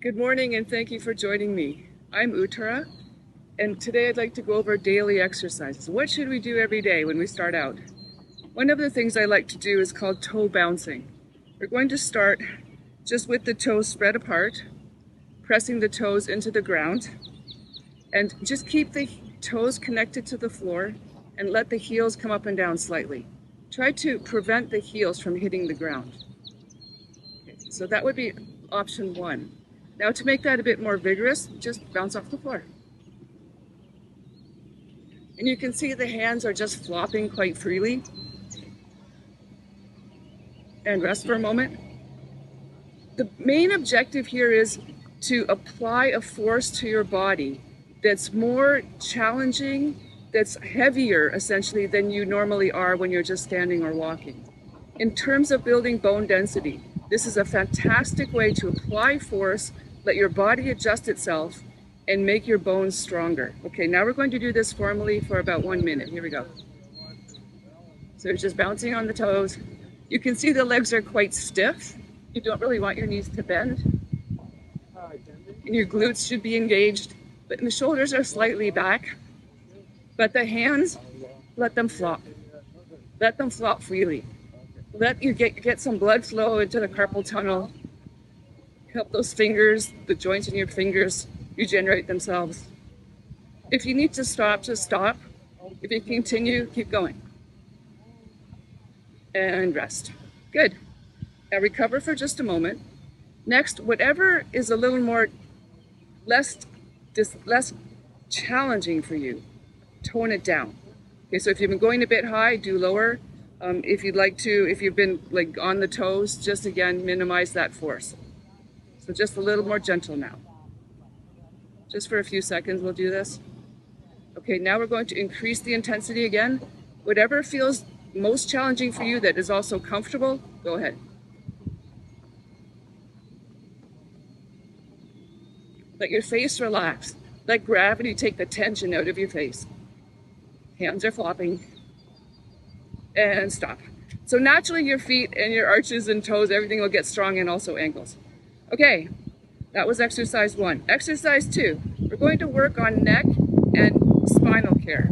Good morning and thank you for joining me. I'm Uttara, and today I'd like to go over daily exercises. What should we do every day when we start out? One of the things I like to do is called toe bouncing. We're going to start just with the toes spread apart, pressing the toes into the ground, and just keep the toes connected to the floor and let the heels come up and down slightly. Try to prevent the heels from hitting the ground. Okay, so that would be option one. Now to make that a bit more vigorous, just bounce off the floor. And you can see the hands are just flopping quite freely. And rest for a moment. The main objective here is to apply a force to your body that's more challenging, that's heavier essentially than you normally are when you're just standing or walking. In terms of building bone density, this is a fantastic way to apply force, let your body adjust itself, and make your bones stronger. Okay, now we're going to do this formally for about 1 minute. Here we go. So you're just bouncing on the toes. You can see the legs are quite stiff. You don't really want your knees to bend. And your glutes should be engaged, but the shoulders are slightly back. But the hands, let them flop. Let them flop freely. Let you get some blood flow into the carpal tunnel. Help those fingers, the joints in your fingers, regenerate themselves. If you need to stop, just stop. If you continue, keep going. And rest. Good. Now recover for just a moment. Next, whatever is a little more less challenging for you, tone it down. Okay, so if you've been going a bit high, do lower. If you've been like on the toes, just again, minimize that force. So just a little more gentle now. Just for a few seconds, we'll do this. Okay, now we're going to increase the intensity again. Whatever feels most challenging for you that is also comfortable, go ahead. Let your face relax. Let gravity take the tension out of your face. Hands are flopping. And stop. So naturally your feet and your arches and toes, everything will get strong, and also ankles. Okay, that was exercise 1. Exercise 2, we're going to work on neck and spinal care.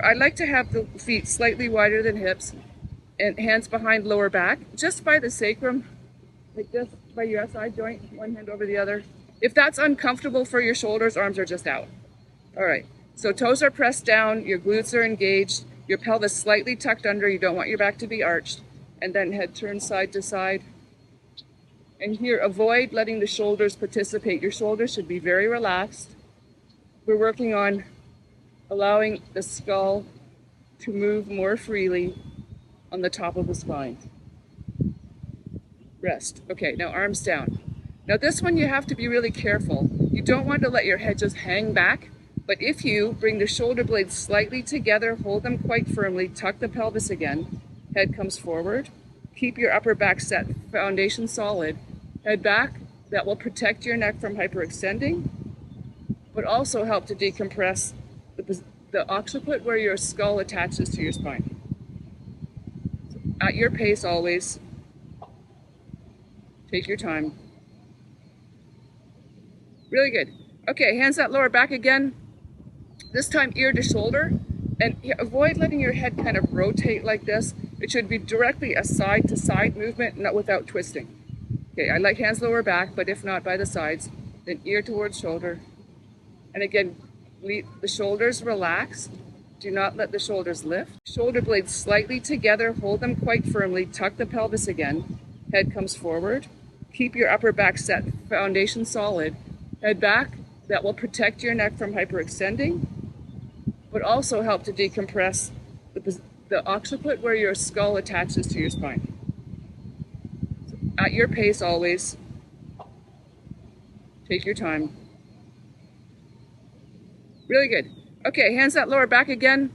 I like to have the feet slightly wider than hips and hands behind lower back, just by the sacrum, like this, by your SI joint, one hand over the other. If that's uncomfortable for your shoulders, arms are just out. All right, so toes are pressed down, your glutes are engaged, your pelvis slightly tucked under, you don't want your back to be arched, and then head turns side to side. And here, avoid letting the shoulders participate. Your shoulders should be very relaxed. We're working on allowing the skull to move more freely on the top of the spine. Rest. Okay, now arms down. Now this one you have to be really careful. You don't want to let your head just hang back, but if you bring the shoulder blades slightly together, hold them quite firmly, tuck the pelvis again, head comes forward, keep your upper back set, foundation solid, head back. That will protect your neck from hyperextending, but also help to decompress the occiput where your skull attaches to your spine. So at your pace always. Take your time. Really good. Okay, hands at lower back again. This time ear to shoulder, and avoid letting your head kind of rotate like this. It should be directly a side to side movement, not without twisting. Okay, I like hands lower back, but if not, by the sides. Then ear towards shoulder. And again, leave the shoulders relaxed. Do not let the shoulders lift. Shoulder blades slightly together, hold them quite firmly, tuck the pelvis again. Head comes forward. Keep your upper back set, foundation solid. Head back. That will protect your neck from hyperextending, but also help to decompress the occiput where your skull attaches to your spine. So at your pace always. Take your time. Really good. Okay, hands at lower back again.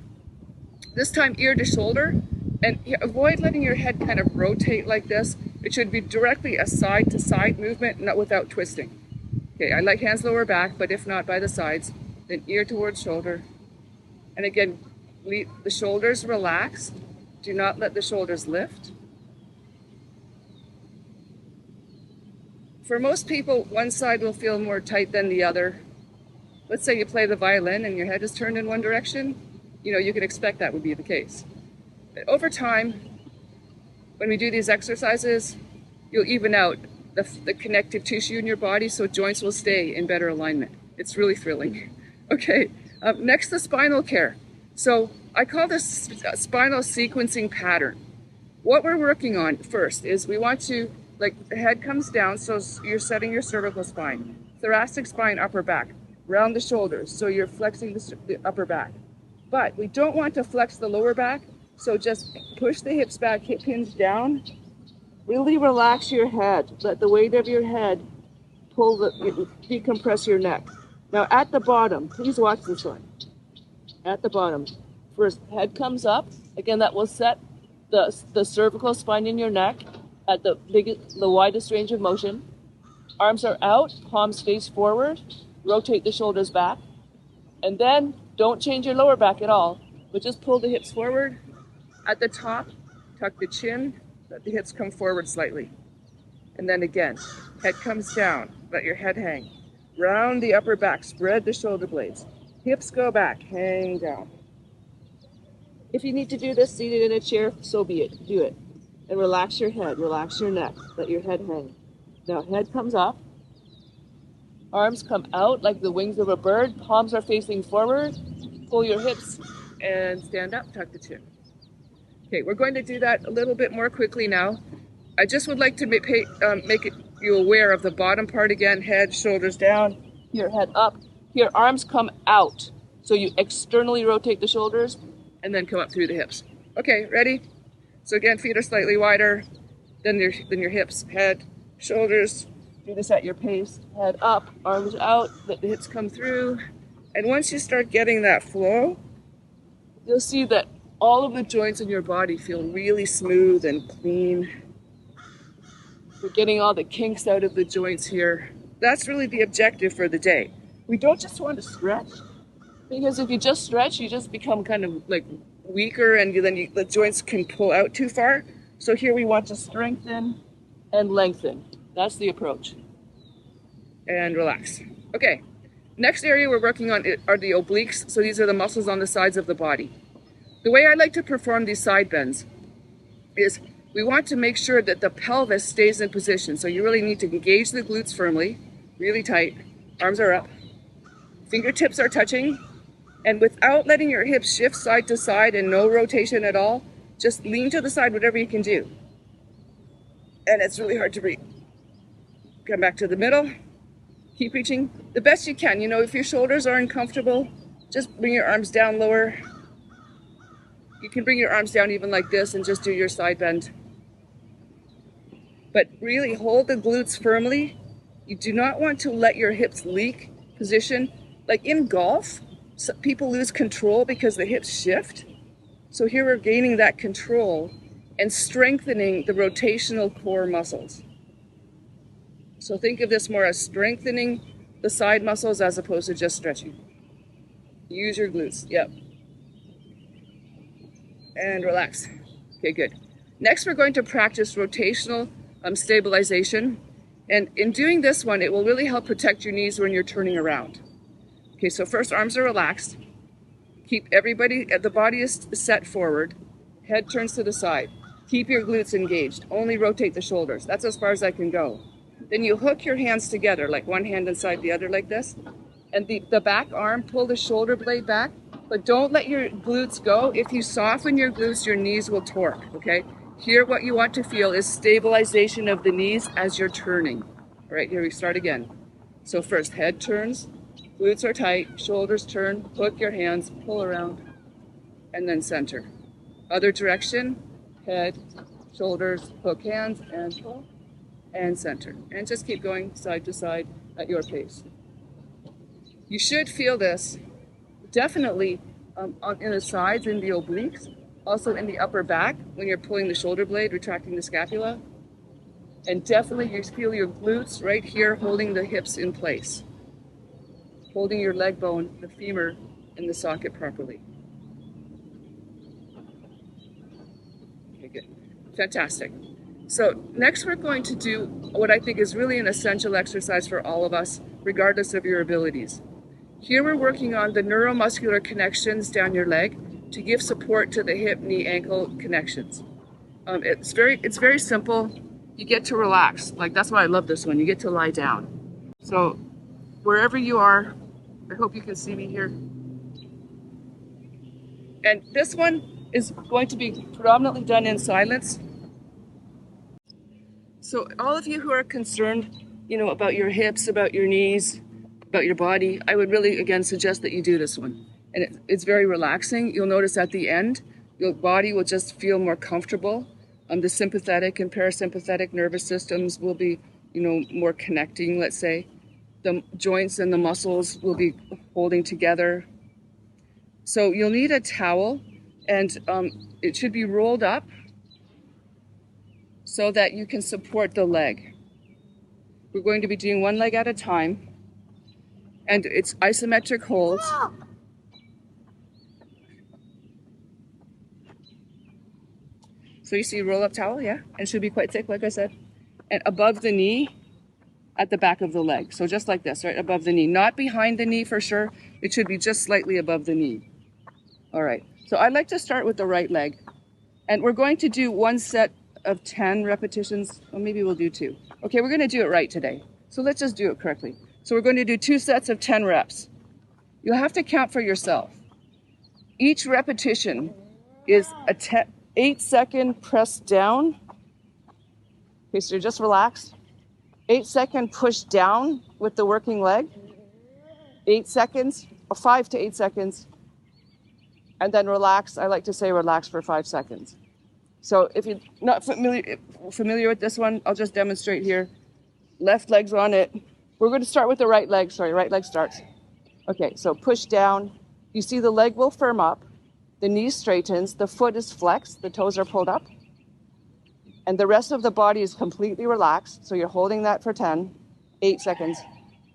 This time ear to shoulder, and avoid letting your head kind of rotate like this. It should be directly a side to side movement, not without twisting. Okay, I like hands lower back, but if not, by the sides. Then ear towards shoulder. And again, leave the shoulders relaxed. Do not let the shoulders lift. For most people, one side will feel more tight than the other. Let's say you play the violin and your head is turned in one direction. You can expect that would be the case. But over time, when we do these exercises, you'll even out the connective tissue in your body so joints will stay in better alignment. It's really thrilling. Okay, next, the spinal care. So I call this spinal sequencing pattern. What we're working on first is we want to, the head comes down, so you're setting your cervical spine, thoracic spine, upper back, round the shoulders, so you're flexing the upper back. But we don't want to flex the lower back, so just push the hips back, hip hinge down. Really relax your head. Let the weight of your head decompress your neck. Now at the bottom, please watch this one. At the bottom, first head comes up. Again, that will set the cervical spine in your neck at the widest range of motion. Arms are out, palms face forward. Rotate the shoulders back. And then don't change your lower back at all, but just pull the hips forward. At the top, tuck the chin, let the hips come forward slightly. And then again, head comes down, let your head hang. Round the upper back, spread the shoulder blades. Hips go back, hang down. If you need to do this seated in a chair, so be it, do it. And relax your head, relax your neck, let your head hang. Now head comes up, arms come out like the wings of a bird, palms are facing forward, pull your hips and stand up, tuck the chin. Okay, we're going to do that a little bit more quickly now. I just would like to make you aware of the bottom part again, head, shoulders down, here head up, here arms come out. So you externally rotate the shoulders and then come up through the hips. Okay, ready? So again, feet are slightly wider than your hips, head, shoulders. Do this at your pace. Head up, arms out, let the hips come through. And once you start getting that flow, you'll see that all of the joints in your body feel really smooth and clean. We're getting all the kinks out of the joints here. That's really the objective for the day. We don't just want to stretch, because if you just stretch, you just become kind of like weaker, and the joints can pull out too far. So here we want to strengthen and lengthen. That's the approach. And relax. Okay, next area we're working on are the obliques. So these are the muscles on the sides of the body. The way I like to perform these side bends is we want to make sure that the pelvis stays in position. So you really need to engage the glutes firmly, really tight. Arms are up. Fingertips are touching. And without letting your hips shift side to side and no rotation at all, just lean to the side, whatever you can do. And it's really hard to breathe. Come back to the middle. Keep reaching the best you can. If your shoulders are uncomfortable, just bring your arms down lower. You can bring your arms down even like this and just do your side bend. But really hold the glutes firmly. You do not want to let your hips leak position. Like in golf, people lose control because the hips shift. So here we're gaining that control and strengthening the rotational core muscles. So think of this more as strengthening the side muscles as opposed to just stretching. Use your glutes, yep. And relax. Okay, good. Next, we're going to practice rotational stabilization. And in doing this one, it will really help protect your knees when you're turning around. Okay, so first, arms are relaxed. Keep the body is set forward. Head turns to the side. Keep your glutes engaged. Only rotate the shoulders. That's as far as I can go. Then you hook your hands together, like one hand inside the other like this. And the back arm, pull the shoulder blade back, but don't let your glutes go. If you soften your glutes, your knees will torque, okay? Here, what you want to feel is stabilization of the knees as you're turning. All right, here we start again. So first, head turns, glutes are tight, shoulders turn, hook your hands, pull around, and then center. Other direction, head, shoulders, hook hands, and pull, and center. And just keep going side to side at your pace. You should feel this definitely in the sides, in the obliques, also in the upper back when you're pulling the shoulder blade, retracting the scapula. And definitely you feel your glutes right here holding the hips in place, holding your leg bone, the femur, in the socket properly. Okay, good. Fantastic. So next we're going to do what I think is really an essential exercise for all of us, regardless of your abilities. Here we're working on the neuromuscular connections down your leg to give support to the hip, knee, ankle connections. It's very simple. You get to relax. Like, that's why I love this one. You get to lie down. So wherever you are, I hope you can see me here. And this one is going to be predominantly done in silence. So all of you who are concerned, about your hips, about your knees, about your body, I would really, again, suggest that you do this one. And it's very relaxing. You'll notice at the end, your body will just feel more comfortable. The sympathetic and parasympathetic nervous systems will be, more connecting, let's say. The joints and the muscles will be holding together. So you'll need a towel, and it should be rolled up so that you can support the leg. We're going to be doing one leg at a time, and it's isometric holds. So you see roll up towel, yeah? And it should be quite thick, like I said. And above the knee at the back of the leg. So just like this, right above the knee. Not behind the knee for sure. It should be just slightly above the knee. All right. So I'd like to start with the right leg. And we're going to do one set of 10 repetitions. Well, maybe we'll do 2. Okay, we're going to do it right today. So let's just do it correctly. So we're going to do 2 sets of 10 reps. You'll have to count for yourself. Each repetition is a 8-second press down. Okay, so you're just relaxed. 8-second push down with the working leg. 8 seconds, or 5 to 8 seconds. And then relax. I like to say relax for 5 seconds. So if you're not familiar with this one, I'll just demonstrate here. Left leg's on it. We're going to start with the right leg. Sorry, right leg starts. Okay, so push down. You see the leg will firm up. The knee straightens. The foot is flexed. The toes are pulled up. And the rest of the body is completely relaxed. So you're holding that for 10, 8 seconds,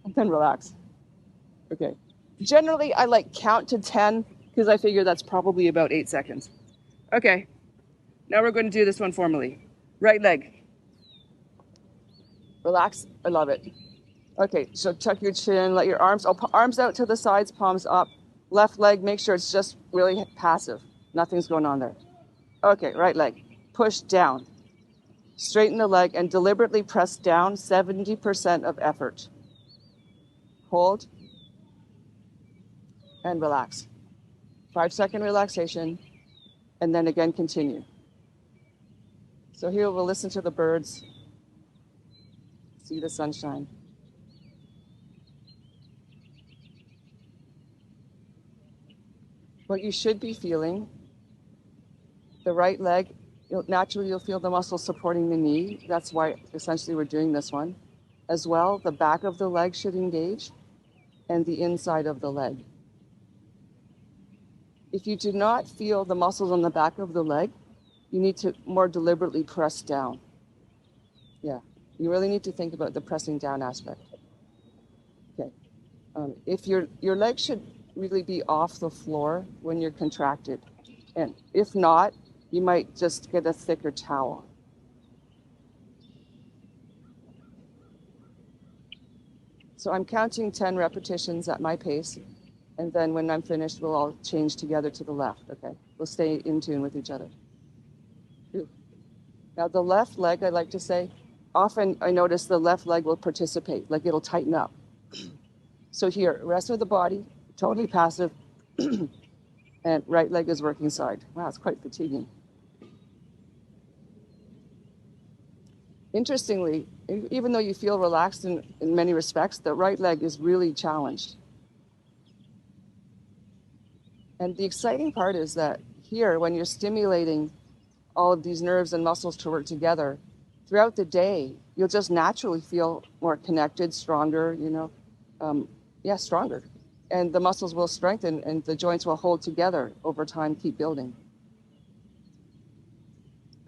and then relax. Okay. Generally, I like count to 10 because I figure that's probably about 8 seconds. Okay. Now we're going to do this one formally. Right leg. Relax. I love it. Okay, so tuck your chin, let your arms out to the sides, palms up. Left leg, make sure it's just really passive. Nothing's going on there. Okay, right leg. Push down. Straighten the leg and deliberately press down 70% of effort. Hold and relax. 5-second relaxation, and then again continue. So here we'll listen to the birds, see the sunshine. What you should be feeling, the right leg, naturally you'll feel the muscle supporting the knee. That's why essentially we're doing this one. As well, the back of the leg should engage and the inside of the leg. If you do not feel the muscles on the back of the leg, you need to more deliberately press down. Yeah, you really need to think about the pressing down aspect. Okay. If your leg should really be off the floor when you're contracted. And if not, you might just get a thicker towel. So I'm counting 10 repetitions at my pace. And then when I'm finished, we'll all change together to the left, okay? We'll stay in tune with each other. Now the left leg, I like to say, often I notice the left leg will participate, like it'll tighten up. So here, rest of the body, totally passive, and right leg is working side. Wow, it's quite fatiguing. Interestingly, even though you feel relaxed in many respects, the right leg is really challenged. And the exciting part is that here, when you're stimulating all of these nerves and muscles to work together, throughout the day, you'll just naturally feel more connected, stronger, stronger. And the muscles will strengthen and the joints will hold together over time, keep building.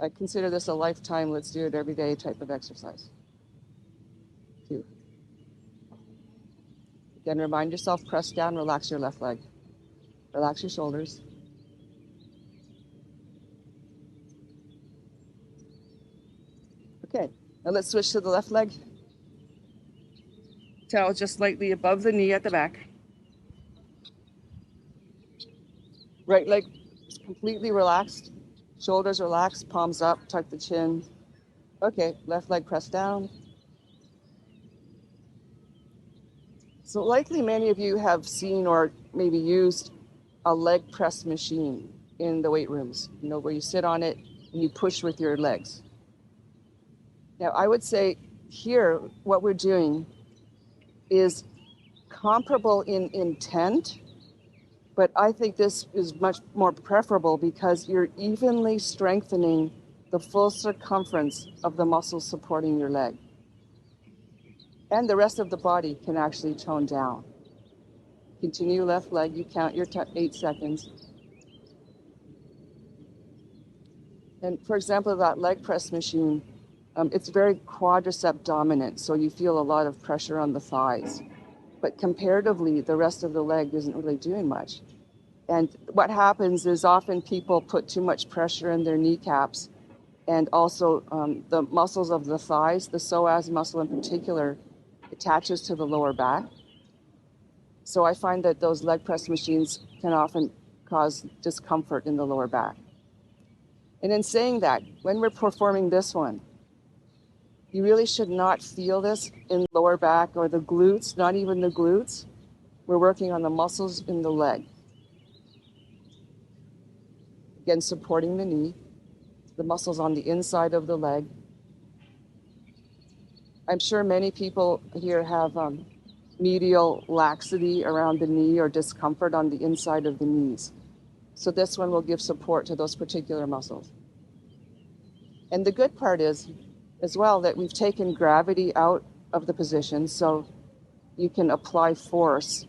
I consider this a lifetime, let's do it every day type of exercise. 2. Again, remind yourself, press down, relax your left leg. Relax your shoulders. Now let's switch to the left leg. Towel just slightly above the knee at the back. Right leg is completely relaxed. Shoulders relaxed, palms up, tuck the chin. Okay, left leg pressed down. So likely many of you have seen or maybe used a leg press machine in the weight rooms, where you sit on it and you push with your legs. Now, I would say here, what we're doing is comparable in intent, but I think this is much more preferable because you're evenly strengthening the full circumference of the muscles supporting your leg. And the rest of the body can actually tone down. Continue left leg, you count your 8 seconds. And for example, that leg press machine, it's very quadricep dominant, so you feel a lot of pressure on the thighs. But comparatively, the rest of the leg isn't really doing much. And what happens is often people put too much pressure in their kneecaps, and also the muscles of the thighs, the psoas muscle in particular, attaches to the lower back. So I find that those leg press machines can often cause discomfort in the lower back. And in saying that, when we're performing this one, you really should not feel this in the lower back or the glutes, not even the glutes. We're working on the muscles in the leg. Again, supporting the knee, the muscles on the inside of the leg. I'm sure many people here have medial laxity around the knee or discomfort on the inside of the knees. So this one will give support to those particular muscles. And the good part is, as well, that we've taken gravity out of the position so you can apply force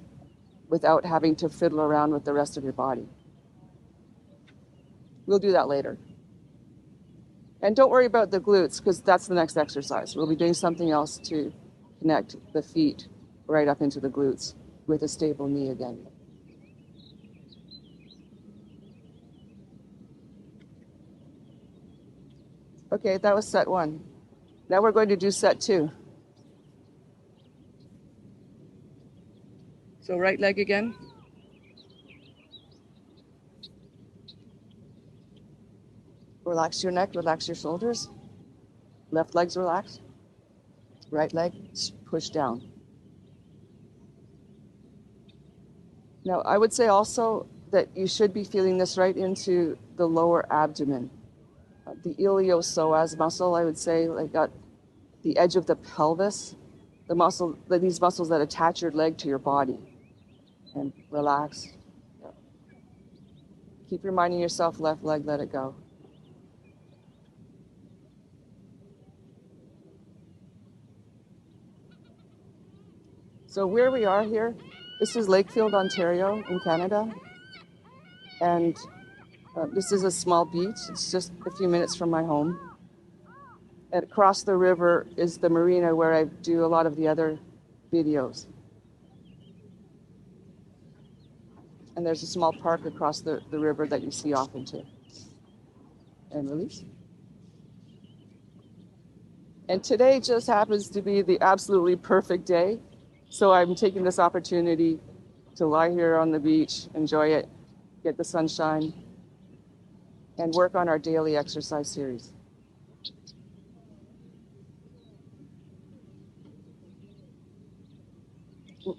without having to fiddle around with the rest of your body. We'll do that later. And don't worry about the glutes, because that's the next exercise. We'll be doing something else to connect the feet right up into the glutes with a stable knee again. Okay, that was set 1. Now we're going to do set 2. So right leg again. Relax your neck, relax your shoulders. Left leg's relaxed. Right leg, push down. Now, I would say also that you should be feeling this right into the lower abdomen. The iliopsoas muscle, I would say, like at the edge of the pelvis, these muscles that attach your leg to your body. And relax. Yeah. Keep reminding yourself, left leg, let it go. So where we are here, this is Lakefield, Ontario in Canada. And this is a small beach. It's just a few minutes from my home. And across the river is the marina where I do a lot of the other videos. And there's a small park across the river that you see often too. And release. And today just happens to be the absolutely perfect day. So I'm taking this opportunity to lie here on the beach, enjoy it, get the sunshine, and work on our daily exercise series.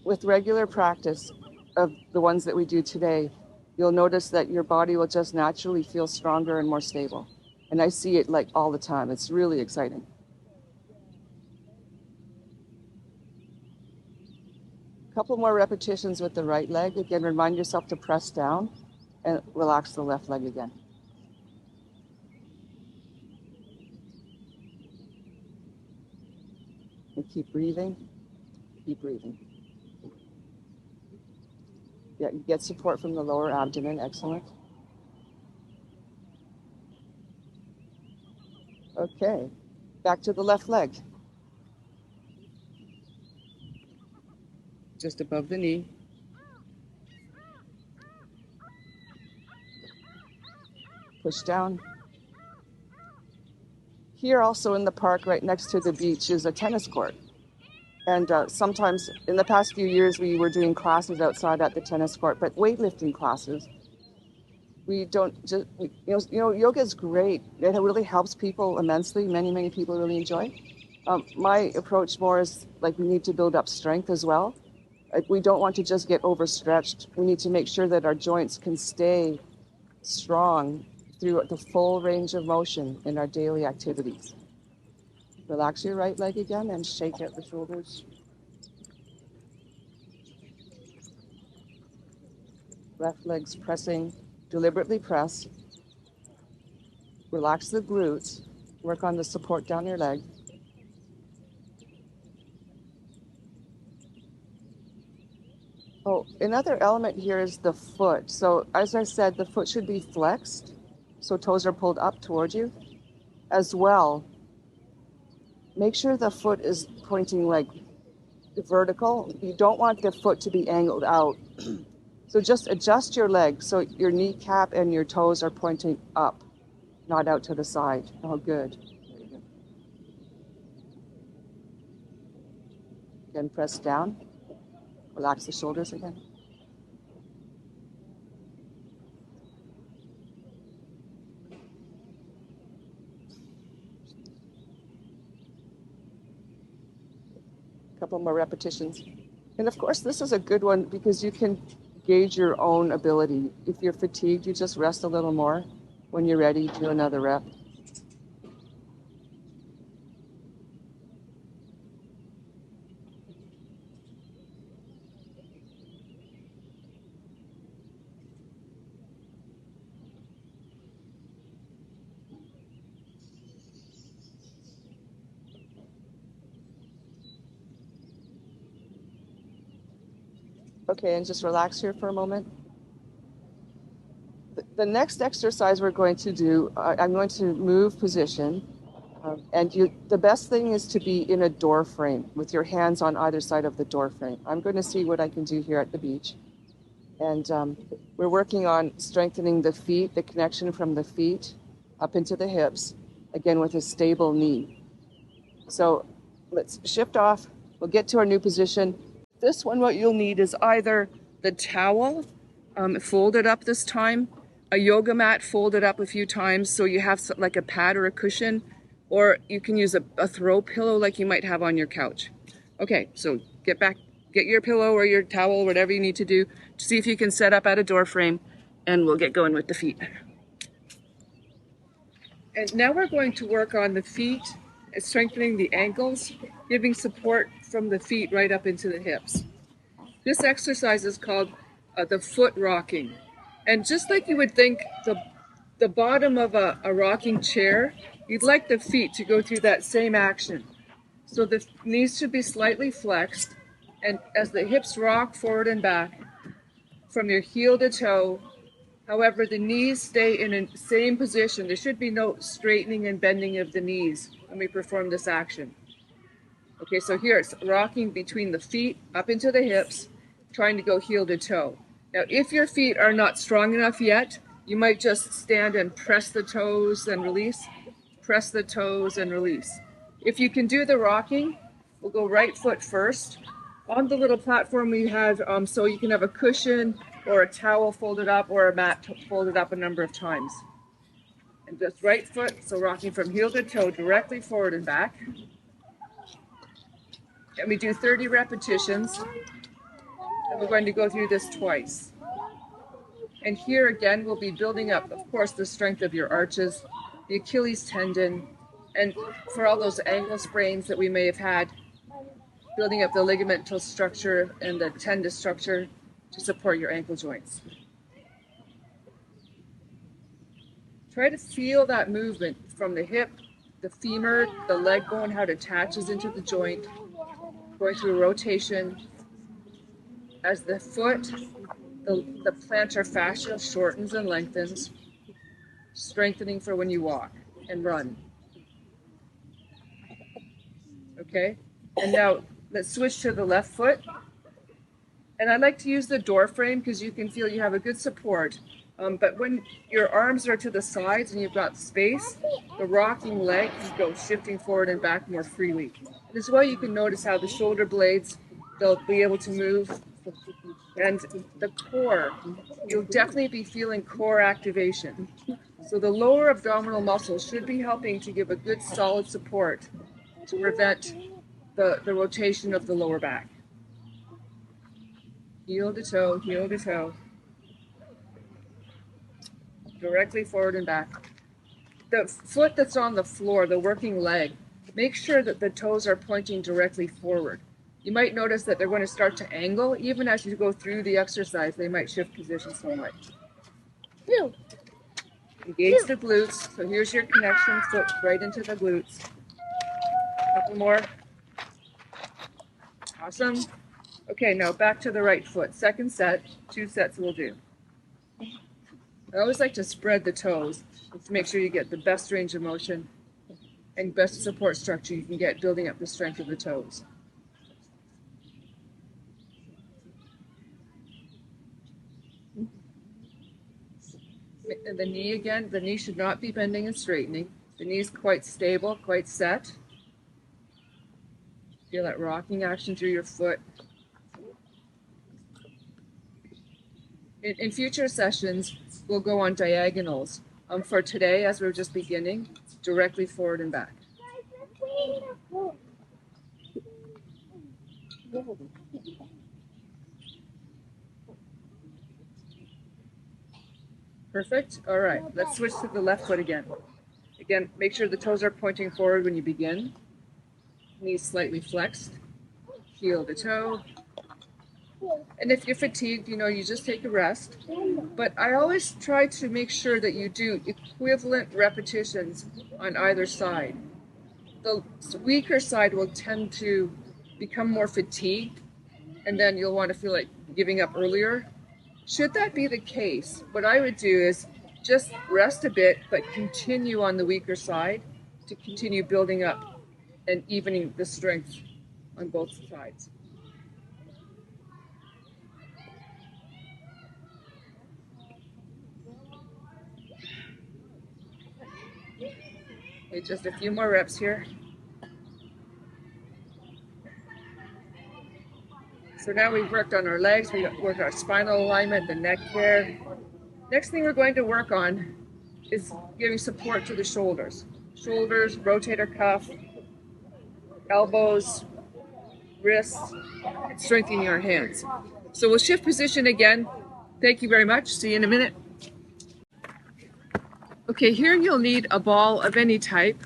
With regular practice of the ones that we do today, you'll notice that your body will just naturally feel stronger and more stable. And I see it like all the time. It's really exciting. A couple more repetitions with the right leg. Again, remind yourself to press down and relax the left leg again. And keep breathing, keep breathing. Yeah, you get support from the lower abdomen, excellent. Okay, back to the left leg. Just above the knee. Push down. Here also in the park right next to the beach is a tennis court. And sometimes in the past few years, we were doing classes outside at the tennis court, but weightlifting classes. We don't just, yoga is great. It really helps people immensely. Many people really enjoy. My approach more is like we need to build up strength as well. Like we don't want to just get overstretched. We need to make sure that our joints can stay strong through the full range of motion in our daily activities. Relax your right leg again and shake out the shoulders. Left leg's pressing, deliberately press. Relax the glutes. Work on the support down your leg. Oh, another element here is the foot. So as I said, the foot should be flexed. So toes are pulled up toward you. As well, make sure the foot is pointing like vertical. You don't want the foot to be angled out. So just adjust your leg so your kneecap and your toes are pointing up, not out to the side. Oh, good. Again, press down. Relax the shoulders again. A couple more repetitions. And of course, this is a good one because you can gauge your own ability. If you're fatigued, you just rest a little more. When you're ready, do another rep. Okay, and just relax here for a moment. The next exercise we're going to do, I'm going to move position. The best thing is to be in a door frame with your hands on either side of the door frame. I'm going to see what I can do here at the beach. And we're working on strengthening the feet, the connection from the feet up into the hips, again with a stable knee. So let's shift off. We'll get to our new position. This one, what you'll need is either the towel folded up this time, a yoga mat folded up a few times so you have like a pad or a cushion, or you can use a throw pillow like you might have on your couch. Okay, so get your pillow or your towel, whatever you need to do, to see if you can set up at a door frame, and we'll get going with the feet. And now we're going to work on the feet, strengthening the ankles, giving support from the feet right up into the hips. This exercise is called the foot rocking. And just like you would think the bottom of a rocking chair, you'd like the feet to go through that same action. So the knees should be slightly flexed, and as the hips rock forward and back from your heel to toe, however, the knees stay in the same position. There should be no straightening and bending of the knees when we perform this action. Okay, so here it's rocking between the feet up into the hips, trying to go heel to toe. Now, if your feet are not strong enough yet, you might just stand and press the toes and release, press the toes and release. If you can do the rocking, we'll go right foot first. On the little platform we have, so you can have a cushion or a towel folded up or a mat folded up a number of times. And just right foot, so rocking from heel to toe directly forward and back. And we do 30 repetitions. And we're going to go through this twice. And here again, we'll be building up, of course, the strength of your arches, the Achilles tendon, and for all those ankle sprains that we may have had, building up the ligamental structure and the tendon structure to support your ankle joints. Try to feel that movement from the hip, the femur, the leg bone, how it attaches into the joint, going through a rotation. As the foot, the plantar fascia shortens and lengthens, strengthening for when you walk and run. Okay, and now let's switch to the left foot. And I like to use the door frame because you can feel you have a good support. But when your arms are to the sides and you've got space, the rocking leg can go shifting forward and back more freely. And as well, you can notice how the shoulder blades, they'll be able to move. And the core, you'll definitely be feeling core activation. So the lower abdominal muscles should be helping to give a good solid support to prevent the rotation of the lower back. Heel to toe, heel to toe. Directly forward and back. The foot that's on the floor, the working leg, make sure that the toes are pointing directly forward. You might notice that they're going to start to angle. Even as you go through the exercise, they might shift position somewhat. Engage the glutes. So here's your connection, foot right into the glutes. Couple more. Awesome. Okay, now back to the right foot. Second set, 2 sets will do. I always like to spread the toes to make sure you get the best range of motion and best support structure you can get building up the strength of the toes. And the knee again, the knee should not be bending and straightening. The knee is quite stable, quite set. Feel that rocking action through your foot. In future sessions, we'll go on diagonals. For today, as we're just beginning, directly forward and back. Perfect. All right, let's switch to the left foot again. Again, make sure the toes are pointing forward when you begin. Knees slightly flexed. Heel to toe. And if you're fatigued, you just take a rest. But I always try to make sure that you do equivalent repetitions on either side. The weaker side will tend to become more fatigued, and then you'll want to feel like giving up earlier. Should that be the case, what I would do is just rest a bit, but continue on the weaker side to continue building up and evening the strength on both sides. Okay, just a few more reps here. So now we've worked on our legs, we worked our spinal alignment, the neck there. Next thing we're going to work on is giving support to the shoulders. Shoulders, rotator cuff, elbows, wrists, and strengthening your hands. So we'll shift position again. Thank you very much. See you in a minute. Okay, here you'll need a ball of any type,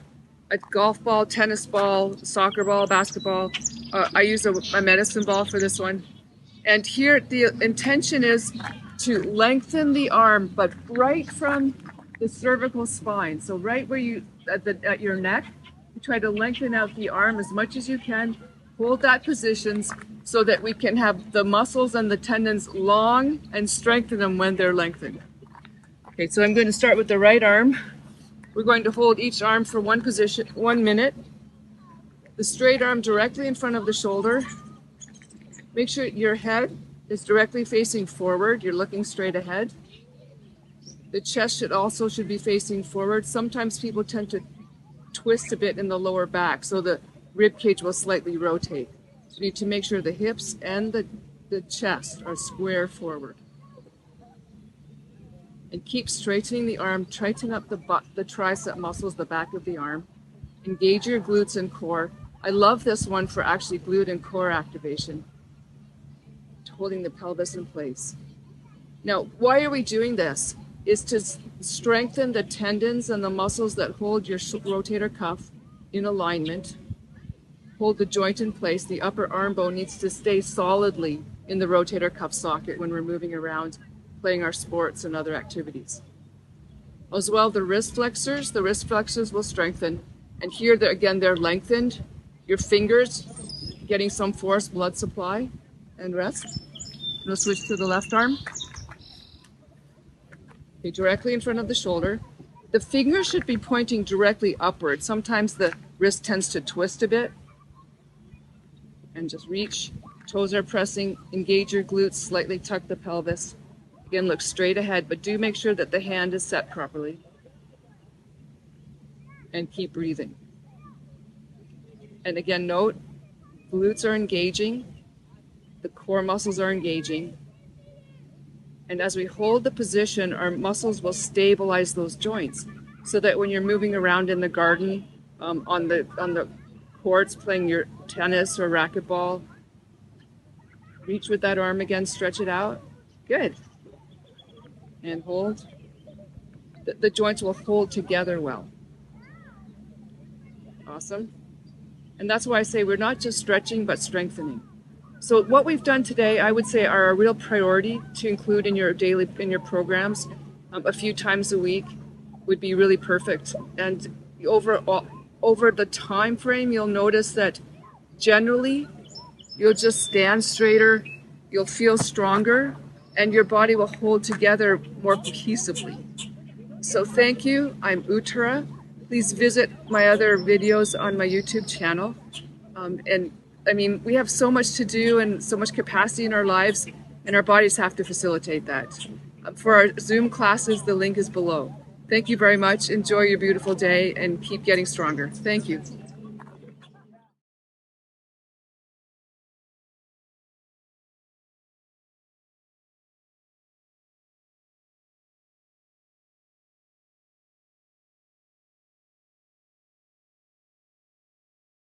a golf ball, tennis ball, soccer ball, basketball. I use a medicine ball for this one. And here the intention is to lengthen the arm, but right from the cervical spine. So right where you, at your neck, you try to lengthen out the arm as much as you can. Hold that position so that we can have the muscles and the tendons long and strengthen them when they're lengthened. Okay, so I'm going to start with the right arm. We're going to hold each arm for 1 minute. The straight arm directly in front of the shoulder. Make sure your head is directly facing forward. You're looking straight ahead. The chest should be facing forward. Sometimes people tend to twist a bit in the lower back, so the rib cage will slightly rotate. So you need to make sure the hips and the chest are square forward. And keep straightening the arm, tighten up the tricep muscles, the back of the arm. Engage your glutes and core. I love this one for actually glute and core activation, holding the pelvis in place. Now, why are we doing this? Is to strengthen the tendons and the muscles that hold your rotator cuff in alignment, hold the joint in place. The upper arm bone needs to stay solidly in the rotator cuff socket when we're moving around, playing our sports and other activities. As well, the wrist flexors will strengthen. And here, again, they're lengthened. Your fingers getting some force, blood supply, and rest. We'll switch to the left arm. Okay, directly in front of the shoulder. The finger should be pointing directly upward. Sometimes the wrist tends to twist a bit. And just reach. Toes are pressing. Engage your glutes. Slightly tuck the pelvis. Again, look straight ahead, but do make sure that the hand is set properly. And keep breathing. And again, note, glutes are engaging, the core muscles are engaging. And as we hold the position, our muscles will stabilize those joints so that when you're moving around in the garden, on the courts, playing your tennis or racquetball, reach with that arm again, stretch it out. Good. And hold. The joints will hold together well. Awesome. And that's why I say we're not just stretching, but strengthening. So what we've done today, I would say, are a real priority to include in your programs. A few times a week would be really perfect. And over the time frame, you'll notice that generally you'll just stand straighter, you'll feel stronger, and your body will hold together more cohesively. So thank you. I'm Uttara. Please visit my other videos on my YouTube channel. And I mean, we have so much to do and so much capacity in our lives, and our bodies have to facilitate that. For our Zoom classes, the link is below. Thank you very much. Enjoy your beautiful day and keep getting stronger. Thank you.